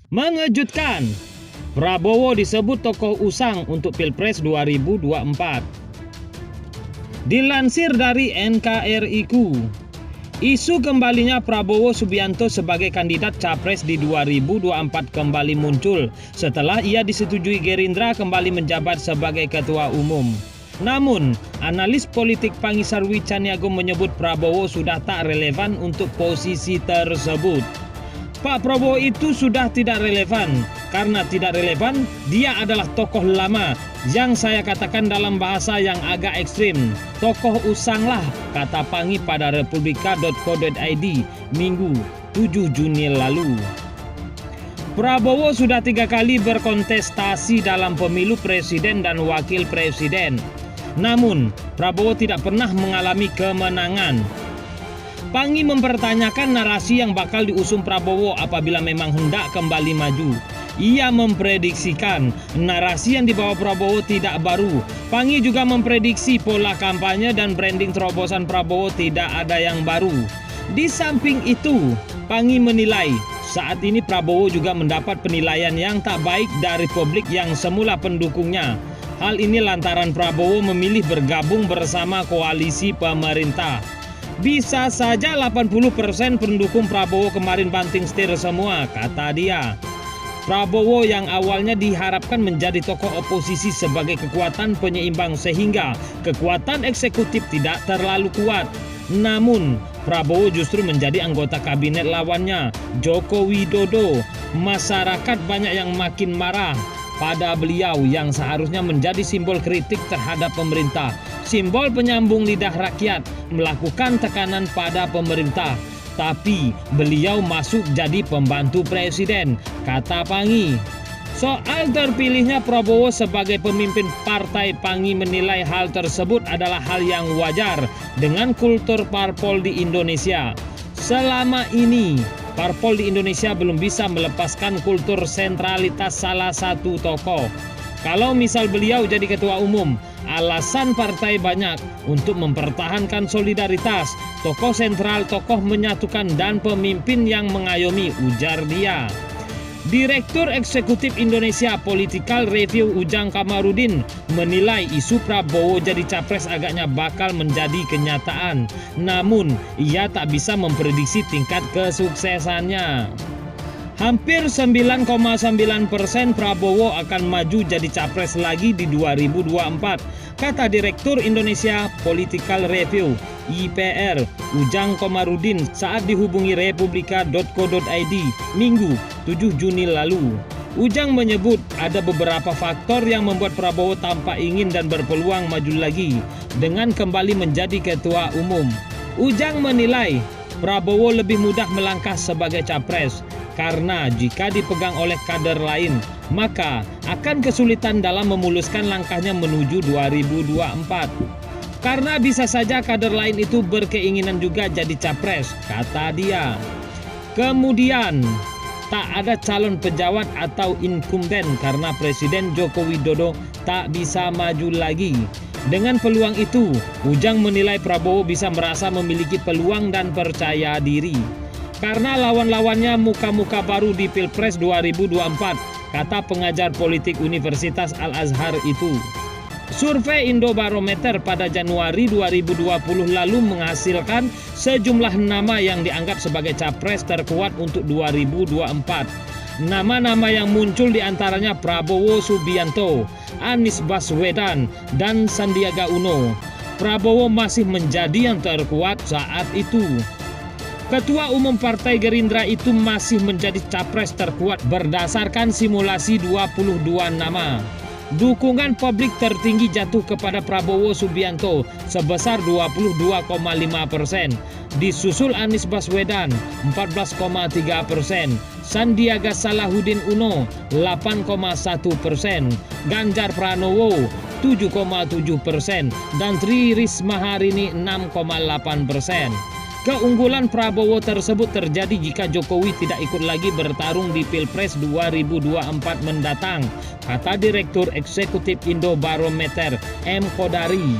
Mengejutkan, Prabowo disebut tokoh usang untuk Pilpres 2024. Dilansir dari NKRI-ku, isu kembalinya Prabowo Subianto sebagai kandidat capres di 2024 kembali muncul setelah ia disetujui Gerindra kembali menjabat sebagai ketua umum. Namun, analis politik Pangisar Wicaniago menyebut Prabowo sudah tak relevan untuk posisi tersebut. Pak Prabowo itu sudah tidak relevan. Karena tidak relevan, dia adalah tokoh lama yang saya katakan dalam bahasa yang agak ekstrim. Tokoh usanglah, kata Pangi pada republika.co.id Minggu 7 Juni lalu. Prabowo sudah 3 kali berkontestasi dalam pemilu presiden dan wakil presiden. Namun, Prabowo tidak pernah mengalami kemenangan. Pangi mempertanyakan narasi yang bakal diusung Prabowo apabila memang hendak kembali maju. Ia memprediksikan narasi yang dibawa Prabowo tidak baru. Pangi juga memprediksi pola kampanye dan branding terobosan Prabowo tidak ada yang baru. Di samping itu, Pangi menilai saat ini Prabowo juga mendapat penilaian yang tak baik dari publik yang semula pendukungnya. Hal ini lantaran Prabowo memilih bergabung bersama koalisi pemerintah. Bisa saja 80% pendukung Prabowo kemarin banting setir semua, kata dia. Prabowo yang awalnya diharapkan menjadi tokoh oposisi sebagai kekuatan penyeimbang sehingga kekuatan eksekutif tidak terlalu kuat. Namun, Prabowo justru menjadi anggota kabinet lawannya, Joko Widodo. Masyarakat banyak yang makin marah pada beliau yang seharusnya menjadi simbol kritik terhadap pemerintah, simbol penyambung lidah rakyat, melakukan tekanan pada pemerintah. Tapi beliau masuk jadi pembantu presiden, kata Pangi. Soal terpilihnya Prabowo sebagai pemimpin partai, Pangi menilai hal tersebut adalah hal yang wajar dengan kultur parpol di Indonesia. Selama ini, parpol di Indonesia belum bisa melepaskan kultur sentralitas salah satu tokoh. Kalau misal beliau jadi ketua umum, alasan partai banyak untuk mempertahankan solidaritas, tokoh sentral, tokoh menyatukan, dan pemimpin yang mengayomi, ujar dia. Direktur Eksekutif Indonesia Political Review Ujang Kamarudin menilai isu Prabowo jadi capres agaknya bakal menjadi kenyataan. Namun, ia tak bisa memprediksi tingkat kesuksesannya. Hampir 9,9% Prabowo akan maju jadi capres lagi di 2024, kata Direktur Indonesia Political Review (IPR) Ujang Komarudin saat dihubungi republika.co.id Minggu 7 Juni lalu. Ujang menyebut ada beberapa faktor yang membuat Prabowo tampak ingin dan berpeluang maju lagi dengan kembali menjadi ketua umum. Ujang menilai Prabowo lebih mudah melangkah sebagai capres karena jika dipegang oleh kader lain, maka akan kesulitan dalam memuluskan langkahnya menuju 2024. Karena bisa saja kader lain itu berkeinginan juga jadi capres, kata dia. Kemudian, tak ada calon pejabat atau incumbent karena Presiden Joko Widodo tak bisa maju lagi. Dengan peluang itu, Ujang menilai Prabowo bisa merasa memiliki peluang dan percaya diri. Karena lawan-lawannya muka-muka baru di Pilpres 2024, kata pengajar politik Universitas Al-Azhar itu. Survei Indobarometer pada Januari 2020 lalu menghasilkan sejumlah nama yang dianggap sebagai capres terkuat untuk 2024. Nama-nama yang muncul diantaranya Prabowo Subianto, Anies Baswedan, dan Sandiaga Uno. Prabowo masih menjadi yang terkuat saat itu. Ketua Umum Partai Gerindra itu masih menjadi capres terkuat berdasarkan simulasi 22 nama. Dukungan publik tertinggi jatuh kepada Prabowo Subianto sebesar 22,5%. Disusul Anies Baswedan 14,3%, Sandiaga Salahuddin Uno 8,1%, Ganjar Pranowo 7,7%, dan Tri Risma Harini 6,8%. Keunggulan Prabowo tersebut terjadi jika Jokowi tidak ikut lagi bertarung di Pilpres 2024 mendatang, kata Direktur Eksekutif Indobarometer M. Kodari.